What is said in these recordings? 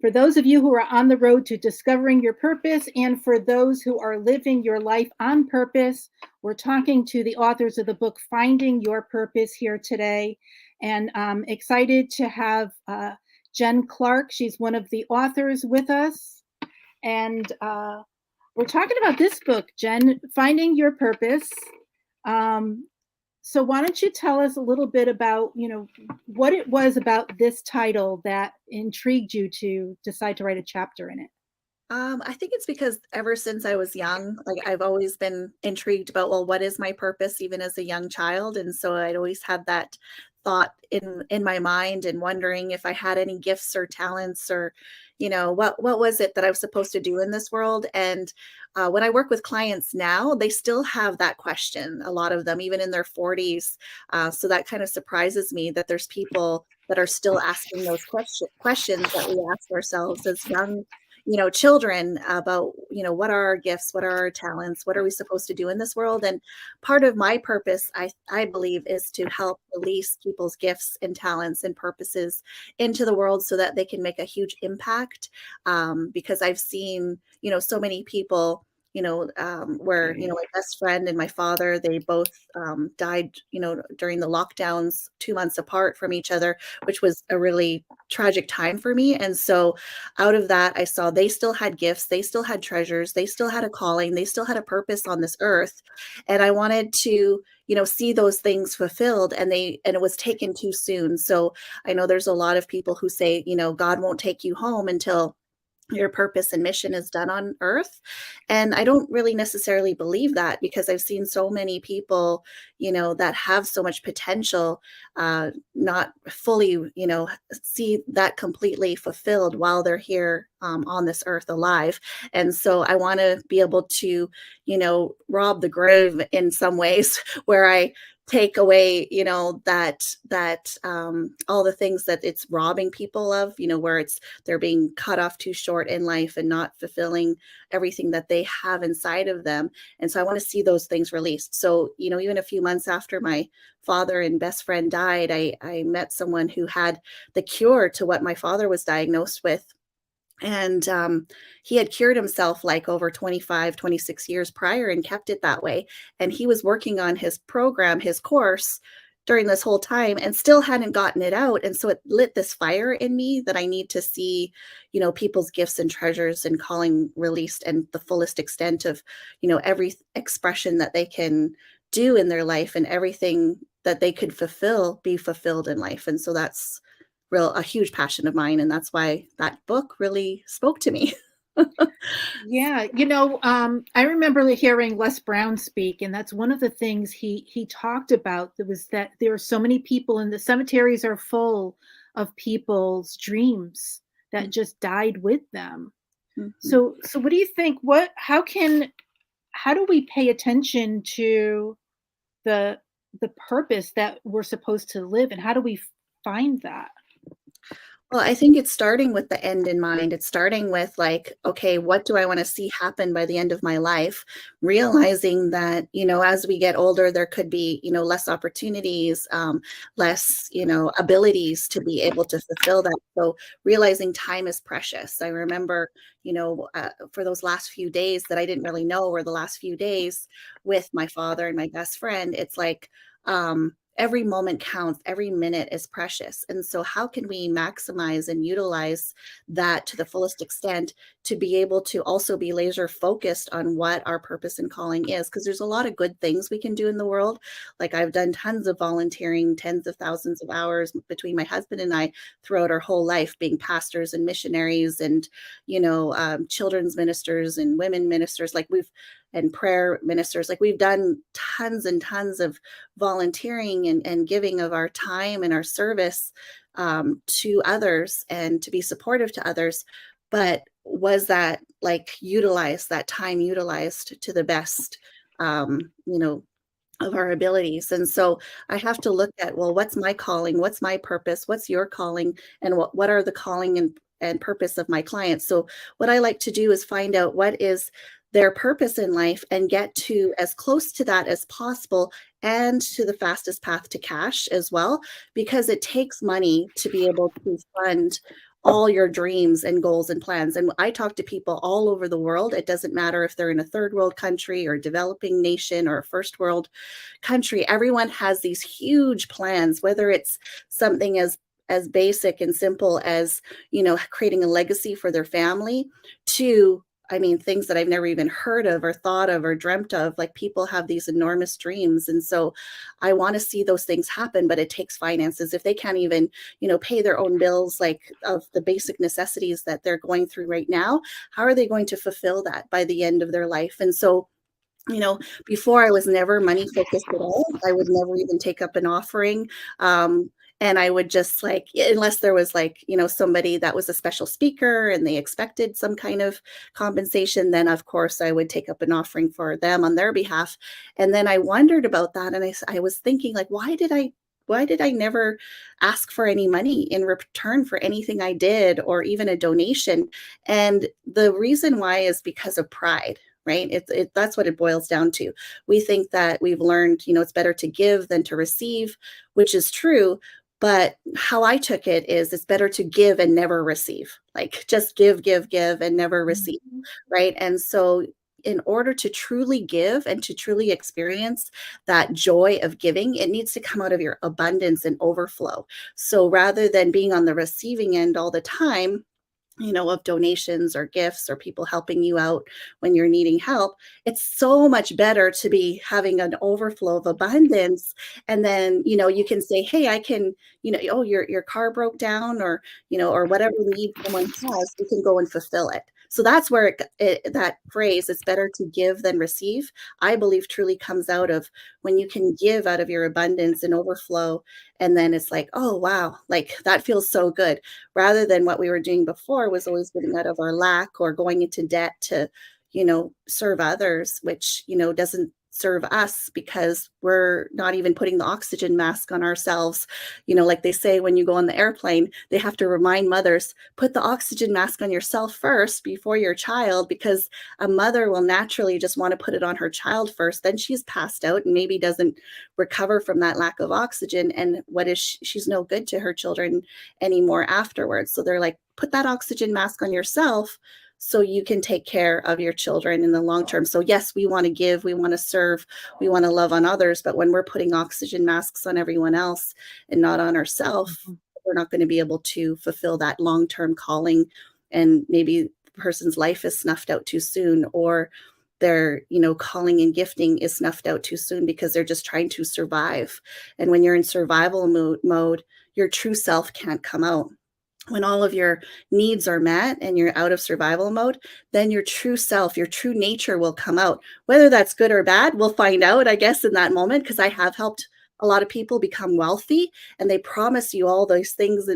For those of you who are on the road to discovering your purpose, and for those who are living your life on purpose, we're talking to the authors of the book, Finding Your Purpose, here today. And I'm excited to have Jen Clarke. She's one of the authors with us. And we're talking about this book, Jen, Finding Your Purpose. So why don't you tell us a little bit about, what it was about this title that intrigued you to decide to write a chapter in it? I think it's because ever since I was young, like I've always been intrigued about, well, what is my purpose, even as a young child? And so I'd always had that thought in my mind and wondering if I had any gifts or talents or, what was it that I was supposed to do in this world? And when I work with clients now, they still have that question, a lot of them, even in their 40s. So that kind of surprises me that there's people that are still asking those questions that we ask ourselves as young children about, what are our gifts? What are our talents? What are we supposed to do in this world? And part of my purpose, I believe, is to help release people's gifts and talents and purposes into the world so that they can make a huge impact. Because I've seen, so many people, where, my best friend and my father, they both died, during the lockdowns 2 months apart from each other, which was a really tragic time for me. And so out of that, I saw they still had gifts, they still had treasures, they still had a calling, they still had a purpose on this earth. And I wanted to, see those things fulfilled, and it was taken too soon. So I know there's a lot of people who say, God won't take you home until your purpose and mission is done on earth. And I don't really necessarily believe that, because I've seen so many people, that have so much potential, not fully, see that completely fulfilled while they're here on this earth alive. And so I want to be able to, rob the grave in some ways where I take away, that all the things that it's robbing people of, where they're being cut off too short in life and not fulfilling everything that they have inside of them. And so I want to see those things released. So, even a few months after my father and best friend died, I met someone who had the cure to what my father was diagnosed with. And he had cured himself like over 25, 26 years prior and kept it that way. And he was working on his program, his course, during this whole time, and still hadn't gotten it out. And so it lit this fire in me that I need to see, people's gifts and treasures and calling released, and the fullest extent of, every expression that they can do in their life, and everything that they could be fulfilled in life. And so that's a huge passion of mine. And that's why that book really spoke to me. Yeah, I remember hearing Les Brown speak, and that's one of the things he talked about. There was that there are so many people, and the cemeteries are full of people's dreams that just died with them. Mhm. So what do you think? How do we pay attention to the purpose that we're supposed to live, and how do we find that? Well, I think it's starting with the end in mind. It's starting with like, okay, what do I want to see happen by the end of my life? Realizing that, as we get older, there could be, less opportunities, less, abilities to be able to fulfill that. So realizing time is precious. I remember, for those last few days that I didn't really know were the last few days with my father and my best friend, it's like, every moment counts, every minute is precious. And so how can we maximize and utilize that to the fullest extent to be able to also be laser focused on what our purpose and calling is? Because there's a lot of good things we can do in the world. Like I've done tons of volunteering, tens of thousands of hours between my husband and I throughout our whole life, being pastors and missionaries and, children's ministers and women ministers. And prayer ministers, like we've done tons and tons of volunteering and giving of our time and our service to others and to be supportive to others. But was that that time utilized to the best, of our abilities? And so I have to look at, well, what's my calling? What's my purpose? What's your calling? And what are the calling and purpose of my clients? So what I like to do is find out what is their purpose in life and get to as close to that as possible, and to the fastest path to cash as well, because it takes money to be able to fund all your dreams and goals and plans. And I talk to people all over the world. It doesn't matter if they're in a third world country or developing nation or a first world country. Everyone has these huge plans, whether it's something as basic and simple as, creating a legacy for their family, to, I mean, things that I've never even heard of or thought of or dreamt of. Like, people have these enormous dreams. And so I want to see those things happen, but it takes finances. If they can't even, pay their own bills, like of the basic necessities that they're going through right now, how are they going to fulfill that by the end of their life? And so, before, I was never money focused at all. I would never even take up an offering. And I would just, like, unless there was, like, somebody that was a special speaker and they expected some kind of compensation, then of course I would take up an offering for them on their behalf. And then I wondered about that. And I was thinking, like, why did I never ask for any money in return for anything I did, or even a donation? And the reason why is because of pride, right? That's what it boils down to. We think that we've learned, it's better to give than to receive, which is true. But how I took it is, it's better to give and never receive. Like, just give, give, give, and never receive, Mhm. right? And so, in order to truly give and to truly experience that joy of giving, it needs to come out of your abundance and overflow. So rather than being on the receiving end all the time, of donations or gifts or people helping you out when you're needing help, it's so much better to be having an overflow of abundance. And then, you can say, hey, I can, oh, your car broke down, or, or whatever need someone has, you can go and fulfill it. So that's where that phrase, it's better to give than receive, I believe truly comes out of when you can give out of your abundance and overflow. And then it's like, oh, wow, like, that feels so good, rather than what we were doing before was always getting out of our lack or going into debt to, serve others, which, doesn't serve us, because we're not even putting the oxygen mask on ourselves. Like they say, when you go on the airplane, they have to remind mothers, put the oxygen mask on yourself first before your child, because a mother will naturally just want to put it on her child first. Then she's passed out and maybe doesn't recover from that lack of oxygen. And what is she's no good to her children anymore afterwards. So they're like, put that oxygen mask on yourself so you can take care of your children in the long term. So yes, we want to give, we want to serve, we want to love on others, but when we're putting oxygen masks on everyone else and not on ourselves, Mhm. we're not going to be able to fulfill that long-term calling. And maybe the person's life is snuffed out too soon, or their, calling and gifting is snuffed out too soon because they're just trying to survive. And when you're in survival mode, your true self can't come out. When all of your needs are met and you're out of survival mode, then your true self, your true nature will come out. Whether that's good or bad, we'll find out, I guess, in that moment, because I have helped a lot of people become wealthy, and they promise you all those things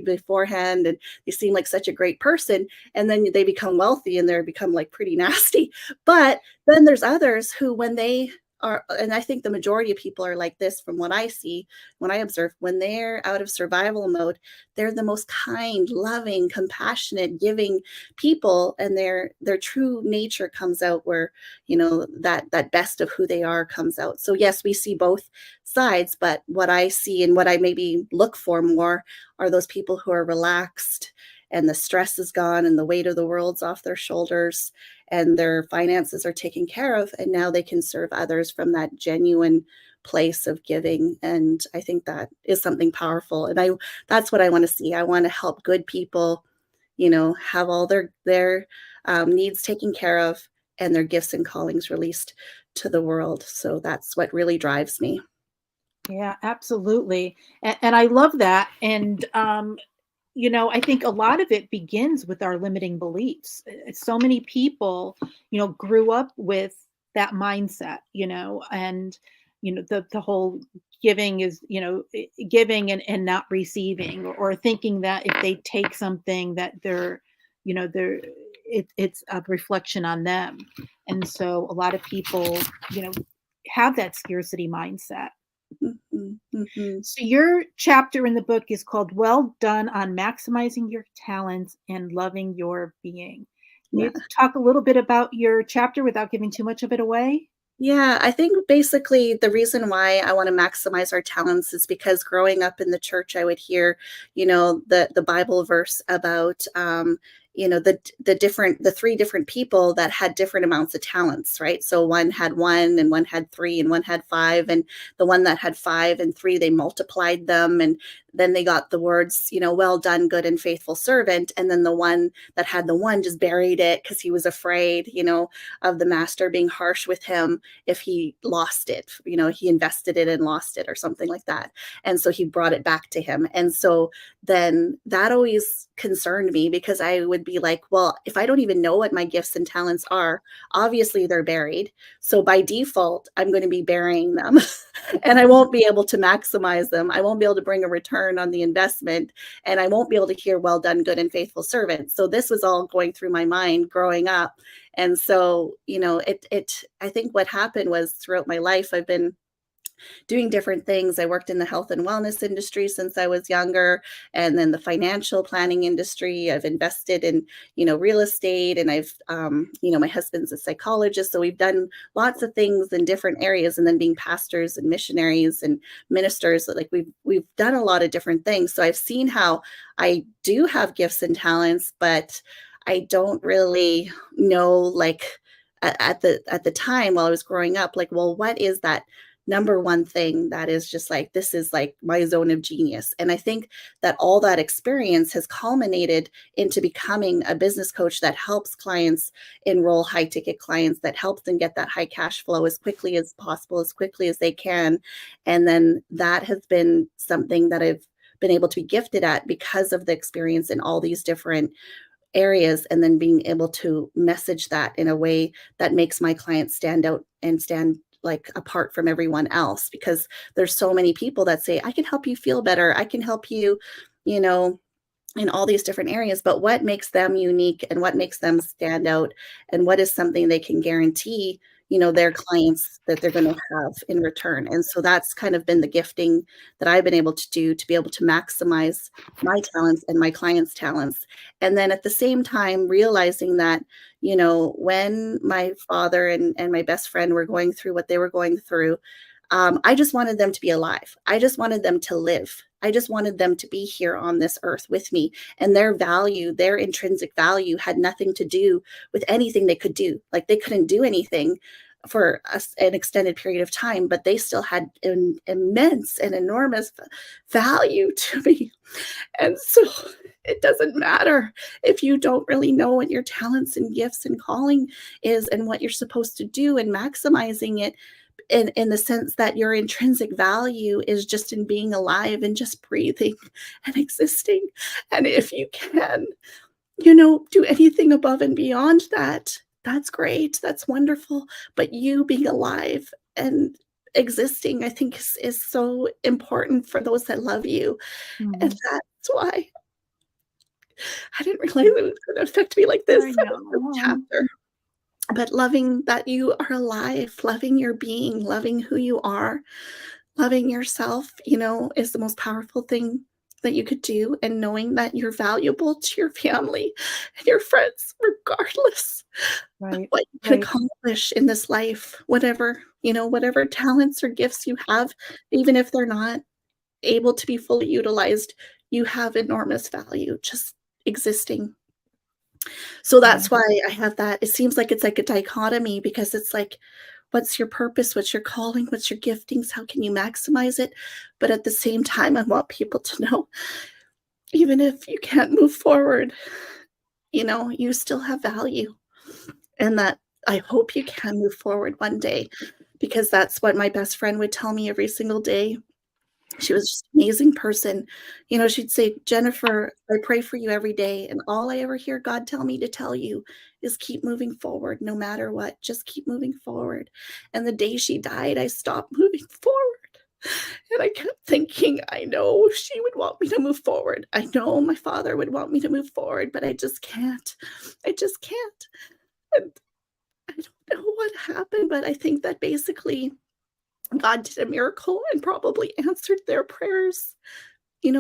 beforehand, and they seem like such a great person, and then they become wealthy and they're become like pretty nasty. But then there's others who, when they are, and I think the majority of people are like this from what I see, when I observe, when they're out of survival mode, they're the most kind, loving, compassionate, giving people, and their true nature comes out, where, that best of who they are comes out. So yes, we see both sides, but what I see and what I maybe look for more are those people who are relaxed, and the stress is gone, and the weight of the world's off their shoulders, and their finances are taken care of, and now they can serve others from that genuine place of giving. And I think that is something powerful, and I that's what I want to see. I want to help good people, have all their needs taken care of, and their gifts and callings released to the world. So that's what really drives me. Yeah, absolutely. And I love that. And, I think a lot of it begins with our limiting beliefs. So many people, grew up with that mindset, and, the whole giving is, giving and not receiving, or thinking that if they take something that they're, it's a reflection on them. And so a lot of people, you know, have that scarcity mindset. Mhm, mhm. So your chapter in the book is called Well Done on Maximizing Your Talents and Loving Your Being. Can Yeah. you talk a little bit about your chapter without giving too much of it away? Yeah, I think basically the reason why I want to maximize our talents is because growing up in the church, I would hear, the Bible verse about the three different people that had different amounts of talents, right? So one had one, and one had three, and one had five, and the one that had five and three, they multiplied them, and then they got the words, well done, good and faithful servant. And then the one that had the one just buried it because he was afraid, of the master being harsh with him if he lost it. He invested it and lost it or something like that. And so he brought it back to him. And so then that always concerned me, because I would be like, well, if I don't even know what my gifts and talents are, obviously they're buried. So by default, I'm going to be burying them and I won't be able to maximize them. I won't be able to bring a return on the investment, and I won't be able to hear, well done, good and faithful servant. So this was all going through my mind growing up. And so, I think what happened was, throughout my life, I've been doing different things. I worked in the health and wellness industry since I was younger, and then the financial planning industry. I've invested in, real estate, and my husband's a psychologist. So we've done lots of things in different areas, and then being pastors and missionaries and ministers, like we've done a lot of different things. So I've seen how I do have gifts and talents, but I don't really know, like, at the time while I was growing up, like, well, what is that number one thing that is just like, this is like my zone of genius? And I think that all that experience has culminated into becoming a business coach that helps clients enroll high ticket clients, that helps them get that high cash flow as quickly as possible, as quickly as they can. And then that has been something that I've been able to be gifted at because of the experience in all these different areas, and then being able to message that in a way that makes my clients stand out and stand like apart from everyone else, because there's so many people that say, I can help you feel better, I can help you, you know in all these different areas, but what makes them unique and what makes them stand out, and what is something they can guarantee, their clients that they're going to have in return. And so that's kind of been the gifting that I've been able to do, to be able to maximize my talents and my clients' talents. And then at the same time, realizing that, when my father and my best friend were going through what they were going through, I just wanted them to be alive. I just wanted them to live. I just wanted them to be here on this earth with me. And their value, their intrinsic value, had nothing to do with anything they could do. Like, they couldn't do anything for an extended period of time, but they still had an immense and enormous value to me. And so it doesn't matter if you don't really know what your talents and gifts and calling is and what you're supposed to do, and maximizing it in the sense that your intrinsic value is just in being alive and just breathing and existing. And if you can, do anything above and beyond that, that's great. That's wonderful. But you being alive and existing, I think is so important for those that love you. And Mhm. that's why I didn't realize it was going to affect me like this I at this know. chapter. But loving that you are alive, loving your being, loving who you are, loving yourself, is the most powerful thing that you could do. And knowing that you're valuable to your family and your friends, regardless of Right, what you can right. accomplish in this life, whatever talents or gifts you have, even if they're not able to be fully utilized, you have enormous value just existing. So Yeah. that's why I have that. It seems like it's like a dichotomy, because it's like, what's your purpose? What's your calling? What's your giftings? How can you maximize it? But at the same time, I want people to know, even if you can't move forward, you still have value. And that I hope you can move forward one day, because that's what my best friend would tell me every single day. She was just an amazing person. She'd say, "Jennifer, I pray for you every day, and all I ever hear God tell me to tell you is keep moving forward no matter what. Just keep moving forward." And the day she died, I stopped moving forward. And I kept thinking, I know she would want me to move forward. I know my father would want me to move forward, but I just can't. I just can't. And I don't know what happened, but I think that basically God did a miracle and probably answered their prayers,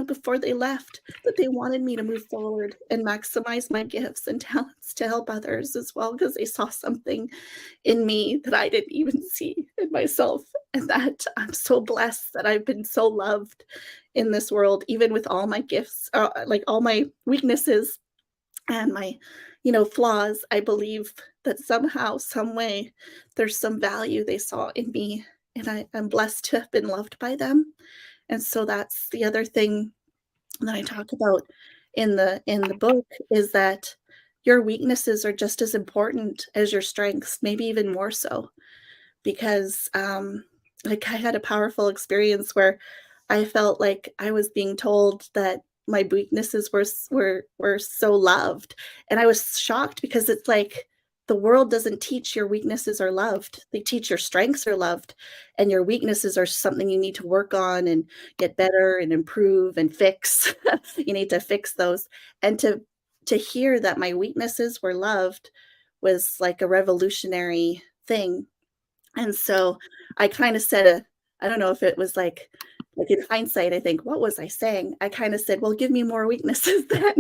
before they left, that they wanted me to move forward and maximize my gifts and talents to help others as well, because they saw something in me that I didn't even see in myself. And that I'm so blessed that I've been so loved in this world, even with all my gifts, like all my weaknesses and my, flaws. I believe that somehow, some way, there's some value they saw in me. And I'm blessed to have been loved by them. And so that's the other thing that I talk about in the book, is that your weaknesses are just as important as your strengths, maybe even more so. Because like, I had a powerful experience where I felt like I was being told that my weaknesses were so loved, and I was shocked, because it's like the world doesn't teach your weaknesses are loved. They teach your strengths are loved, and your weaknesses are something you need to work on and get better and improve and fix. You need to fix those. And to hear that my weaknesses were loved was like a revolutionary thing. And so I kind of said, I don't know if it was like in hindsight, I think, what was I saying? I kind of said, well, give me more weaknesses then.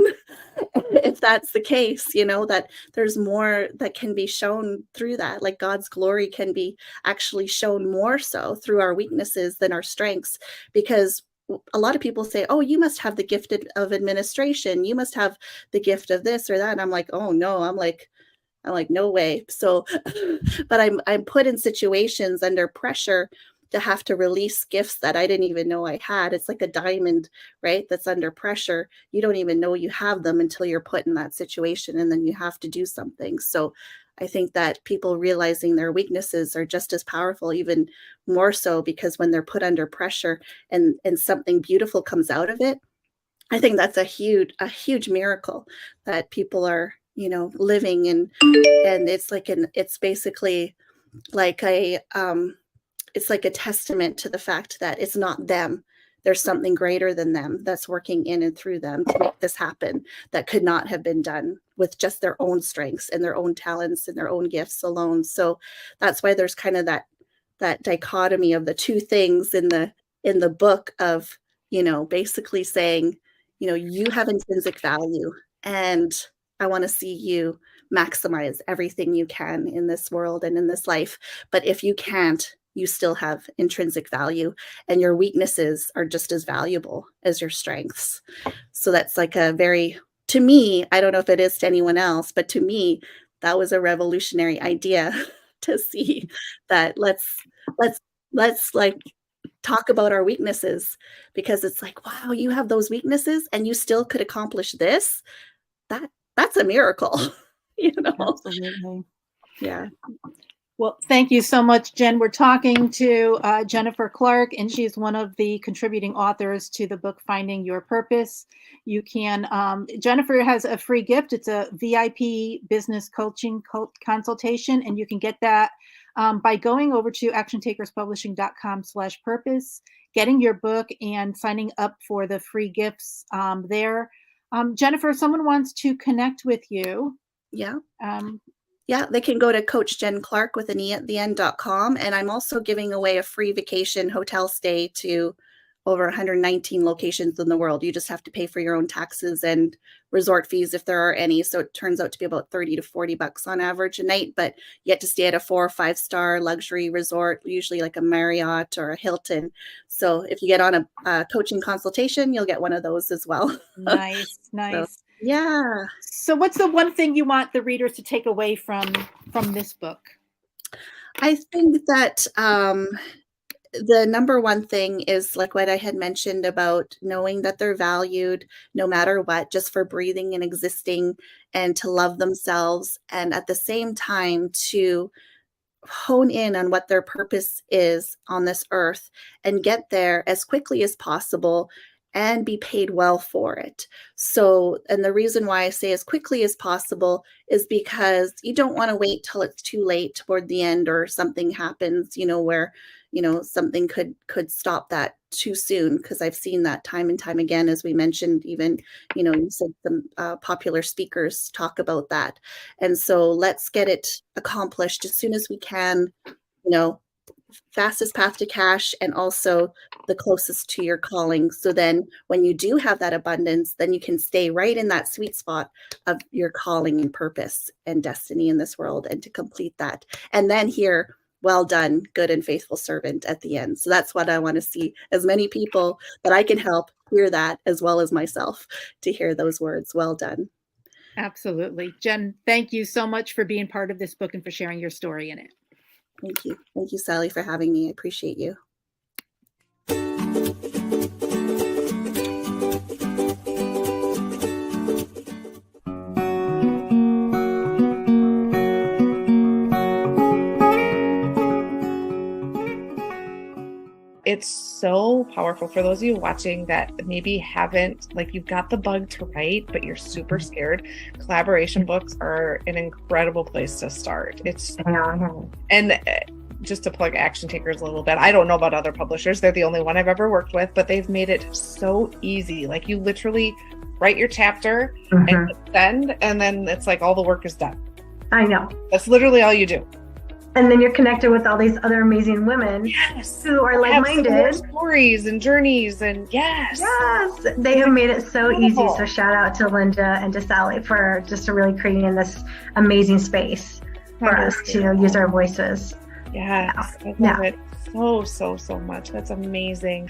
If that's the case, that there's more that can be shown through that. Like, God's glory can be actually shown more so through our weaknesses than our strengths. Because a lot of people say, oh, you must have the gift of administration. You must have the gift of this or that. And I'm like, oh no, I'm like, no way. So, but I'm put in situations under pressure to have to release gifts that I didn't even know I had. It's like a diamond, right? That's under pressure. You don't even know you have them until you're put in that situation, and then you have to do something. So I think that people realizing their weaknesses are just as powerful, even more so, because when they're put under pressure and something beautiful comes out of it, I think that's a huge miracle that people are, living in. And it's basically like it's like a testament to the fact that it's not them. There's something greater than them that's working in and through them to make this happen, that could not have been done with just their own strengths and their own talents and their own gifts alone. So that's why there's kind of that dichotomy of the two things in the book of, basically saying, you have intrinsic value, and I want to see you maximize everything you can in this world and in this life. But if you can't, you still have intrinsic value, and your weaknesses are just as valuable as your strengths. So that's like to me, I don't know if it is to anyone else, but to me, that was a revolutionary idea to see that let's like talk about our weaknesses, because it's like, wow, you have those weaknesses and you still could accomplish this. That's a miracle, you know? Absolutely. Yeah. Well, thank you so much, Jen. We're talking to Jennifer Clarke, and she's one of the contributing authors to the book Finding Your Purpose. You can, Jennifer has a free gift. It's a VIP business coaching consultation, and you can get that by going over to actiontakerspublishing.com/purpose, getting your book, and signing up for the free gifts there. Jennifer, if someone wants to connect with you. Yeah. Yeah, they can go to Coach Jen Clarke with an E at the end.com. And I'm also giving away a free vacation hotel stay to over 119 locations in the world. You just have to pay for your own taxes and resort fees if there are any. So it turns out to be about 30 to 40 bucks on average a night, but you get to stay at a 4 or 5-star luxury resort, usually like a Marriott or a Hilton. So if you get on a coaching consultation, you'll get one of those as well. Nice, nice. So, yeah. So what's the one thing you want the readers to take away from this book? I think that the number one thing is like what I had mentioned about knowing that they're valued no matter what, just for breathing and existing, and to love themselves. And at the same time, to hone in on what their purpose is on this earth and get there as quickly as possible and be paid well for it. So, and the reason why I say as quickly as possible is because you don't want to wait till it's too late toward the end, or something happens, where, something could stop that too soon. Because I've seen that time and time again, as we mentioned, even, you said some popular speakers talk about that. And so let's get it accomplished as soon as we can, fastest path to cash and also the closest to your calling. So then when you do have that abundance, then you can stay right in that sweet spot of your calling and purpose and destiny in this world, and to complete that. And then hear, well done, good and faithful servant, at the end. So that's what I want to see, as many people that I can help hear that, as well as myself, to hear those words, well done. Absolutely. Jen, thank you so much for being part of this book and for sharing your story in it. Thank you. Thank you, Sally, for having me. I appreciate you. It's so powerful for those of you watching that maybe haven't, like, you've got the bug to write, but you're super scared. Collaboration books are an incredible place to start. And just to plug Action Takers a little bit, I don't know about other publishers. They're the only one I've ever worked with, but they've made it so easy. Like, you literally write your chapter and send, and then it's like all the work is done. I know. That's literally all you do. And then you're connected with all these other amazing women who are like-minded. Stories and journeys, and yes, they have made it so easy. So shout out to Linda and to Sally for just really creating this amazing space for us to use our voices. Yes, I love it so much. That's amazing.